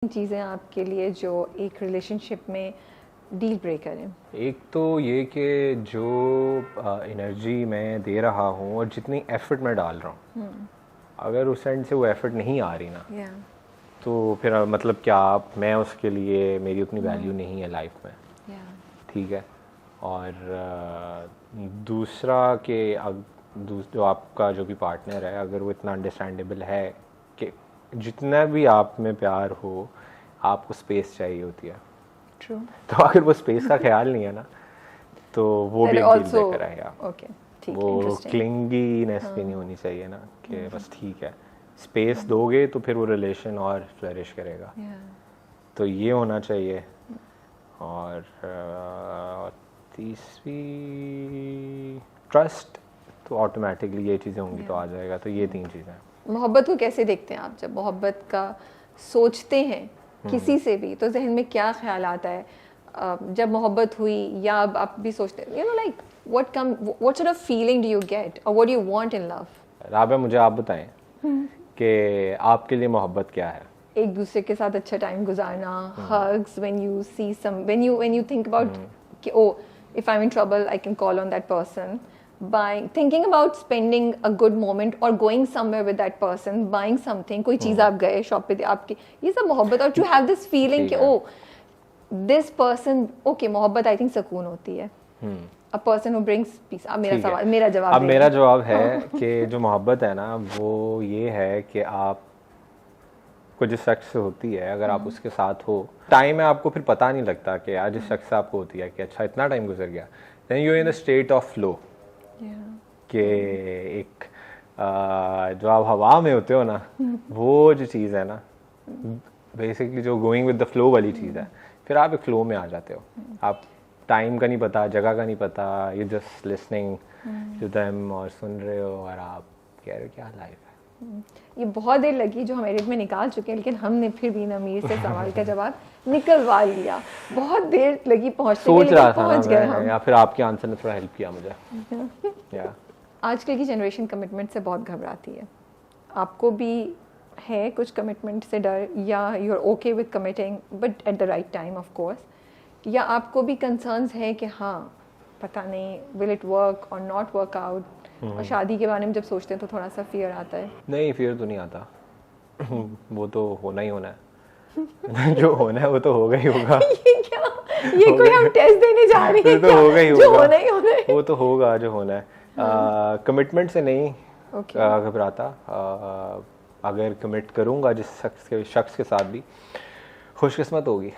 चीज़ें आपके लिए जो एक रिलेशनशिप में डील ब्रेकर हैं? एक तो ये कि जो एनर्जी मैं दे रहा हूँ और जितनी एफर्ट मैं डाल रहा हूँ, अगर उस एंड से वो एफर्ट नहीं आ रही ना, तो फिर मतलब क्या मैं उसके लिए मेरी उतनी वैल्यू नहीं है लाइफ में। ठीक है। और दूसरा कि जो आपका जो भी पार्टनर है, अगर वो इतना अंडरस्टैंडेबल है कि जितना भी आप में प्यार हो, आपको स्पेस चाहिए होती है। True. तो अगर वो स्पेस का ख्याल नहीं है ना, तो वो भी एक डील ब्रेकर रहेगा। वो क्लिंगीनेस भी नहीं होनी चाहिए ना कि बस ठीक है, स्पेस दोगे तो फिर वो रिलेशन और फ्लरिश करेगा। तो ये होना चाहिए। और तीसरी ट्रस्ट, तो ऑटोमेटिकली ये चीज़ें होंगी तो आ जाएगा। तो ये 3 चीज़ें। मोहब्बत को कैसे देखते हैं आप? जब मोहब्बत का सोचते हैं किसी से भी, तो जहन में क्या ख्याल आता है? जब मोहब्बत हुई या अब आप भी सोचते हैं, like what sort of feeling do you get और what do you want in love? Rabia, मुझे आप बताएं कि आपके लिए मोहब्बत क्या है? एक दूसरे के साथ अच्छा टाइम गुजारना, hugs when you see when you think about कि oh, if I'm in trouble I can call on that person, thinking about spending a good moment or going somewhere with that person, buying something, कोई चीज़ आप गए shop पे आपकी, ये सब मोहब्बत। और to have this feeling कि oh, this person, okay, मोहब्बत I think सुकून होती है। A person who brings peace। अब मेरा सवाल, मेरा जवाब, अब मेरा जवाब है कि जो मोहब्बत है ना, वो ये है कि आप को जिस शख्स से होती है, अगर आप उसके साथ हो, टाइम है आपको फिर पता नहीं लगता कि यार जिस शख्स से आपको होती है कि अच्छा इतना टाइम गुजर गया। Then you in a state of flow कि एक जो आप हवा में होते हो ना, वो जो चीज़ है ना, बेसिकली जो गोइंग विद द फ्लो वाली चीज़ है, फिर आप एक फ्लो में आ जाते हो। आप टाइम का नहीं पता, जगह का नहीं पता, you just listening to them और सुन रहे हो और आप कह रहे हो क्या लाइफ है। ये बहुत देर लगी जो हम एडिट में निकाल चुके हैं, लेकिन हमने फिर भी नमीर से सवाल का जवाब निकलवा लिया। बहुत देर लगी पहुंचते, सोच रहा था पहुंच गए हम। या फिर आपके आंसर ने थोड़ा हेल्प किया मुझे। या आजकल की जनरेशन कमिटमेंट से बहुत घबराती है। आपको भी है कुछ कमिटमेंट से डर, या you are okay with committing but at the right time of course, या आपको भी कंसर्न्स है कि हाँ पता नहीं will it work or not work out? और शादी के बारे में जब सोचते हैं तो थोड़ा सा फियर आता है? नहीं, फियर तो नहीं आता। वो तो होना ही होना है। जो होना है वो तो होगा ही होगा। ये कोई हम टेस्ट देने जा रहे हैं? तो होगा ही होगा, जो होना ही होना है। वो तो होगा जो होना है। कमिटमेंट से नहीं घबराता। अगर कमिट करूंगा जिस शख्स के साथ भी, खुशकिस्मत होगी,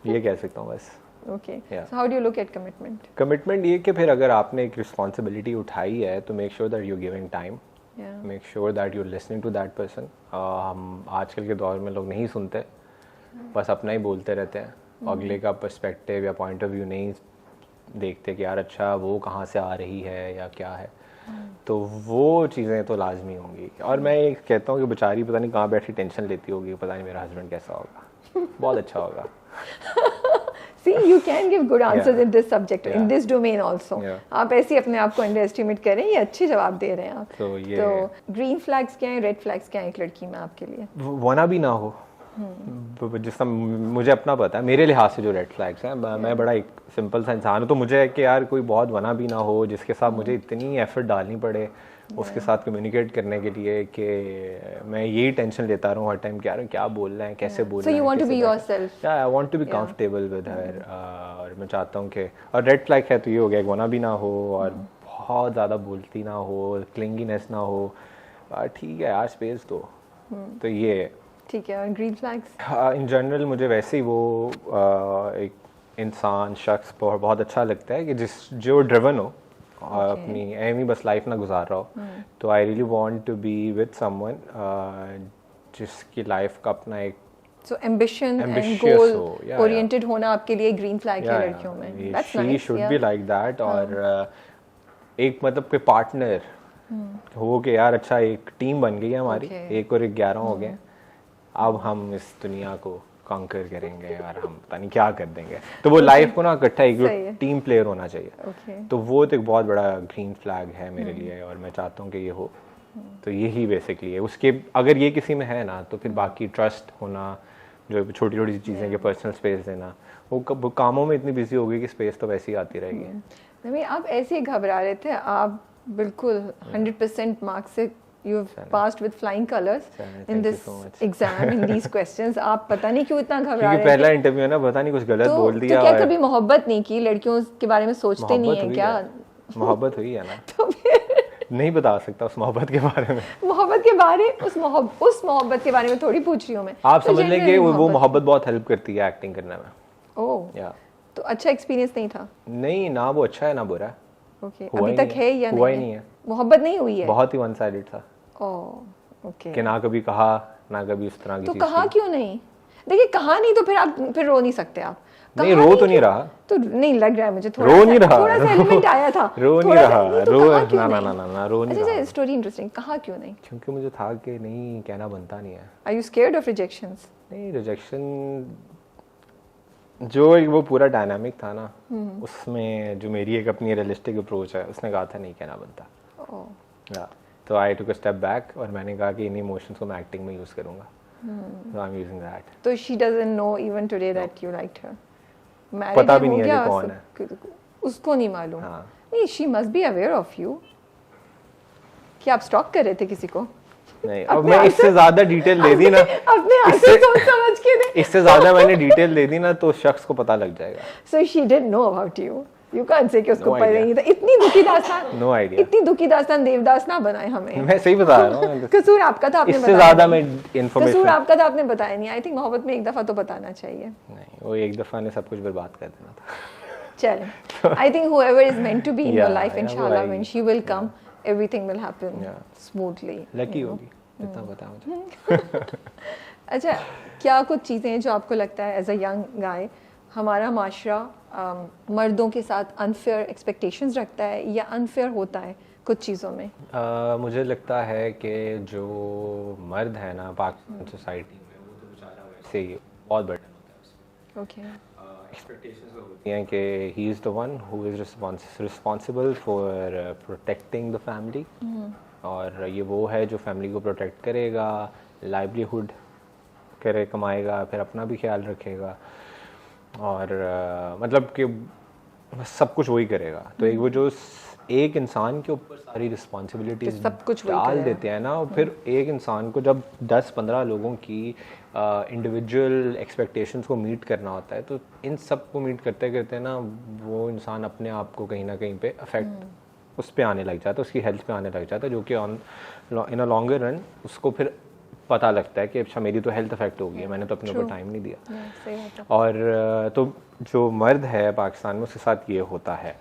ये कह सकता हूँ बस। Okay. Yeah. So how do you look at commitment? Commitment ये कि फिर अगर आपने एक रिस्पॉन्सिबिलिटी उठाई है तो make sure that you giving time, make sure that you listening to that person. हम आजकल के दौर में लोग नहीं सुनते, बस अपना ही बोलते रहते हैं, अगले का पर्सपेक्टिव या पॉइंट ऑफ व्यू नहीं देखते कि यार अच्छा वो कहाँ से आ रही है या क्या है। तो वो चीज़ें तो लाजमी होंगी। और मैं ये कहता हूँ कि बेचारी पता नहीं कहाँ बैठी टेंशन लेती होगी, पता नहीं मेरा हस्बैंड कैसा होगा। बहुत अच्छा होगा। See, you can give good answers in this subject, in this domain also. आप ऐसे अपने आप को अंडर एस्टिमेट करें, ये अच्छे जवाब दे रहे हैं आप। तो ग्रीन फ्लैग्स क्या हैं, रेड फ्लैग्स क्या हैं एक लड़की में आपके लिए? वना भी ना हो, जिसका मुझे अपना पता है, मेरे लिहाज से जो रेड फ्लैग्स हैं, मैं बड़ा एक सिंपल सा इंसान हूँ, तो मुझे है कि यार कोई बहुत वना भी ना हो, जिसके साथ मुझे इतनी एफर्ट डालनी पड़े उसके साथ कम्युनिकेट करने के लिए कि मैं यही टेंशन लेता रहूँ हर टाइम कि यार क्या बोल रहे हैं, कैसे बोल रहे हैं। So you want to be yourself? Yeah, I want to be comfortable with her। और मैं चाहता हूँ कि, और रेड फ्लैग है तो ये हो गया कि वना भी ना हो और बहुत ज़्यादा बोलती ना हो, क्लिंगीनेस ना हो, ठीक है यार स्पेस दो। तो ये ठीक है। और ग्रीन फ्लैग्स? इन जनरल मुझे वैसे ही वो एक इंसान शख्स बहुत अच्छा लगता है कि जो ड्रिवन हो और अपनी एम ही बस लाइफ ना गुजार रहा हो। तो I really want to be with someone जिसकी लाइफ का अपना एक एम्बिशन एंड गोल ओरिएंटेड होना आपके लिए ग्रीन फ्लैग है लड़कियों में। That's nice. She should be like that. और एक मतलब कोई पार्टनर हो के यार अच्छा एक टीम बन गई है हमारी, 1 और 11 हो गए, अब हम इस दुनिया को कॉन्कर करेंगे और हम पता नहीं क्या कर देंगे। तो वो लाइफ को ना इकट्ठा एक टीम प्लेयर होना चाहिए। तो वो तो एक बहुत बड़ा ग्रीन फ्लैग है मेरे लिए और मैं चाहता हूँ कि ये हो। तो यही बेसिकली है उसके, अगर ये किसी में है ना तो फिर बाकी ट्रस्ट होना, जो छोटी छोटी चीज़ें कि पर्सनल स्पेस देना, वो कामों में इतनी बिजी हो गई कि स्पेस तो वैसे ही आती रहेगी। नहीं, आप ऐसे ही घबरा रहे थे, आप बिल्कुल 100% मार्क्स से you have passed with flying colours in this exam, in these questions. आप पता नहीं क्यों इतना घबरा रहे थे। पहला इंटरव्यू है ना, पता नहीं कुछ गलत बोल दिया। तो क्या कभी मोहब्बत नहीं की? लड़कियों के बारे में सोचते नहीं है क्या? मोहब्बत हुई है ना। तो फिर नहीं बता सकता उस मोहब्बत के बारे में। मोहब्बत के बारे उस मोहब्बत के बारे में थोड़ी पूछ रही हूँ मैं। आप समझ लें कि वो मोहब्बत बहुत हेल्प करती है एक्टिंग करने में। ओह, या तो अच्छा एक्सपीरियंस नहीं था? नहीं ना, वो अच्छा है ना बुरा है। ओके, अभी तक है या हुआ ही नहीं है। मोहब्बत नहीं हुई है? बहुत ही वन साइडेड था। ओह, ओके। कि ना कभी कहा, ना कभी उस तरह की तो चीज। कहा क्यों नहीं? देखिए, कहा नहीं तो फिर आप फिर रो नहीं सकते आप। नहीं, रो तो नहीं रहा। तो नहीं लग रहा है मुझे, थोड़ा रो नहीं रहा, थोड़ा सा एलिमेंट आया था। रो नहीं रहा, रो ना रो नहीं रहा। अच्छा, स्टोरी इंटरेस्टिंग, कहा क्यों नहीं? क्योंकि मुझे था कि नहीं, कहना बनता नहीं है। Are you scared of rejections? नहीं, रिजेक्शन जो वो पूरा डायनामिक था ना, उसमें जो मेरी एक अपनी रियलिस्टिक अप्रोच है, उसने कहा था नहीं कहना बनता। तो आई टुक अ स्टेप बैक और मैंने कहा कि इन इमोशंस को मैं एक्टिंग में यूज करूंगा। So I'm using that. तो she doesn't know even today that you liked her. पता भी नहीं है कि कौन है। उसको नहीं मालूम। हाँ। नहीं, she must be aware of you. क्या आप स्टॉक कर रहे थे किसी को? नहीं, अब मैं इससे ज्यादा डिटेल दे दी ना, अपने आंसर सोच समझ के दे। इससे ज्यादा मैंने डिटेल दे दी ना तो शख्स को पता लग जाएगा। So she didn't know about you. You can't say कि उसको पता नहीं था। इतनी दुखी दास्तान, नो आइडिया, इतनी दुखी दास्तान देवदास ना बनाए हमें। मैं सही बता रहा हूँ। कसूर आपका था, आपने इससे ज्यादा मैं इन्फॉर्मेशन, कसूर आपका था, आपने बताया नहीं। आई थिंक मोहब्बत में एक दफा तो बताना चाहिए। नहीं, वो एक दफा ने सब कुछ बर्बाद कर देना था। चलें, I think whoever is meant to be in your Yeah, life, inshallah, when she will come, everything will happen smoothly. Lucky you know. होगी, इतना पता है मुझे। अच्छा, क्या कुछ चीज़ें हैं जो आपको लगता है एज अ यंग गाय हमारा माशरा मर्दों के साथ अनफेयर एक्सपेक्टेशंस रखता है या अनफेयर होता है कुछ चीज़ों में? मुझे लगता है कि जो मर्द है ना पाकिस्तान सोसाइटी में, वो तो बेचारा वैसे ही बहुत बर्डन होता है उसमें। ओके, एक्सपेक्टेशंस होती हैं कि he is the one who is responsible for protecting the family, और ये वो है जो फैमिली को प्रोटेक्ट करेगा, लाइवलीहुड करे, कमाएगा, फिर अपना भी ख्याल रखेगा, और मतलब कि सब कुछ वही करेगा। तो एक वो जो एक इंसान के ऊपर सारी रिस्पॉन्सिबिलिटीज सब कुछ डाल देते हैं ना, और फिर एक इंसान को जब 10-15 लोगों की इंडिविजुअल एक्सपेक्टेशंस को मीट करना होता है, तो इन सब को मीट करते करते ना वो इंसान अपने आप को कहीं ना कहीं पे अफेक्ट उस पे आने लग जाता है, उसकी हेल्थ पे आने लग जाता है, जो कि इन अ लॉन्गर रन उसको फिर पता लगता है कि अच्छा मेरी तो हेल्थ अफेक्ट हो गई है, मैंने तो अपने ऊपर टाइम नहीं दिया। और तो जो मर्द है पाकिस्तान में उसके साथ ये होता है।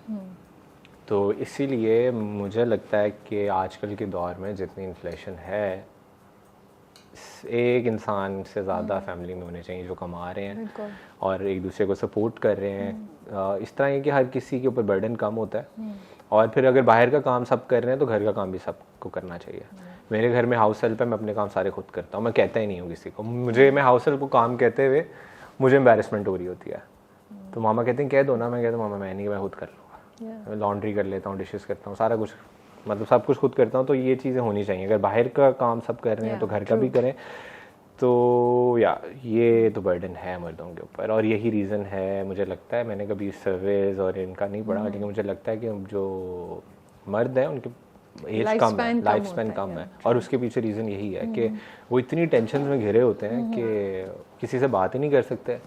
तो इसीलिए मुझे लगता है कि आजकल के दौर में जितनी इन्फ्लेशन है, एक इंसान से ज़्यादा फैमिली में होने चाहिए जो कमा रहे हैं और एक दूसरे को सपोर्ट कर रहे हैं। इस तरह है कि हर किसी के ऊपर बर्डन कम होता है, और फिर अगर बाहर का काम सब कर रहे हैं तो घर का काम भी सबको करना चाहिए। मेरे घर में हाउस हेल्प है, मैं अपने काम सारे खुद करता हूँ, मैं कहता ही नहीं हूँ किसी को। मैं हाउस हेल्प को काम कहते हुए मुझे एम्बैरेसमेंट हो रही होती है, तो मामा कहते हैं कह दो ना, मैं कहता हूँ मामा मैं नहीं, मैं खुद कर लूँगा। मैं लॉन्ड्री कर लेता हूँ, डिशेस करता हूँ, सारा कुछ मतलब सब कुछ खुद करता हूँ। तो ये चीज़ें होनी चाहिए, अगर बाहर का काम सब कर रहे हैं तो घर का भी करें। तो ये तो बर्डन है मर्दों के ऊपर, और यही रीज़न है मुझे लगता है। मैंने कभी सर्वेज और इनका नहीं पढ़ा, लेकिन मुझे लगता है कि जो मर्द हैं उनके एज कम है, लाइफ स्पैन कम है, और उसके पीछे रीज़न यही है कि वो इतनी टेंशन में घिरे होते हैं कि किसी से बात ही नहीं कर सकते,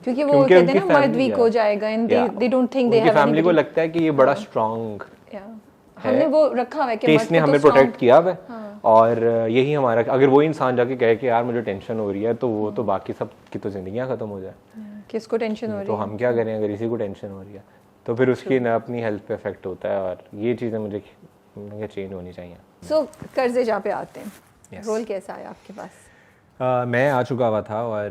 क्योंकि वो कहते हैं ना मर्द वीक हो जाएगा, and they don't think they have anybody. Family को लगता है कि ये बड़ा स्ट्रांग हमने वो रखा हुआ है कि इसने हमें प्रोटेक्ट किया हुआ है, और यही हमारा, अगर वो इंसान जाके कहे कि यार मुझे टेंशन हो रही है, तो वो तो बाकी सब की तो जिंदगियां खत्म हो जाए। किसको टेंशन हो रही है तो हम क्या करें अगर इसी को टेंशन हो रही है, तो फिर उसकी ना अपनी हेल्थ पे इफेक्ट होता है, और ये चीज़ें मुझे चेंज होनी चाहिए। सो कर्जे जहाँ पे आते हैं, रोल कैसा आया आपके पास? मैं आ चुका हुआ था, और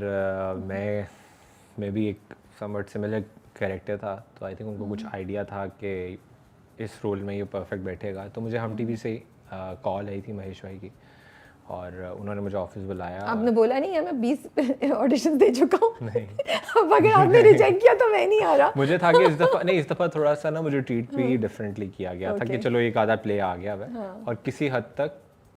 मैं भी एक समवट सिमिलर कैरेक्टर था, तो आई थिंक उनको कुछ आइडिया था कि इस रोल में ये परफेक्ट बैठेगा। तो मुझे हम टीवी से कॉल आई थी महेश भाई की, और उन्होंने मुझे ऑफिस बुलाया। आपने बोला नहीं है मैं 20 ऑडिशन दे चुका हूँ? नहीं। अब अगर आपने रिजेक्ट किया तो मैं नहीं आ रहा। मुझे था कि इस दफ़ा थोड़ा सा ना मुझे ट्रीट भी डिफरेंटली किया गया था कि चलो एक आधा प्ले आ गया है, और किसी हद तक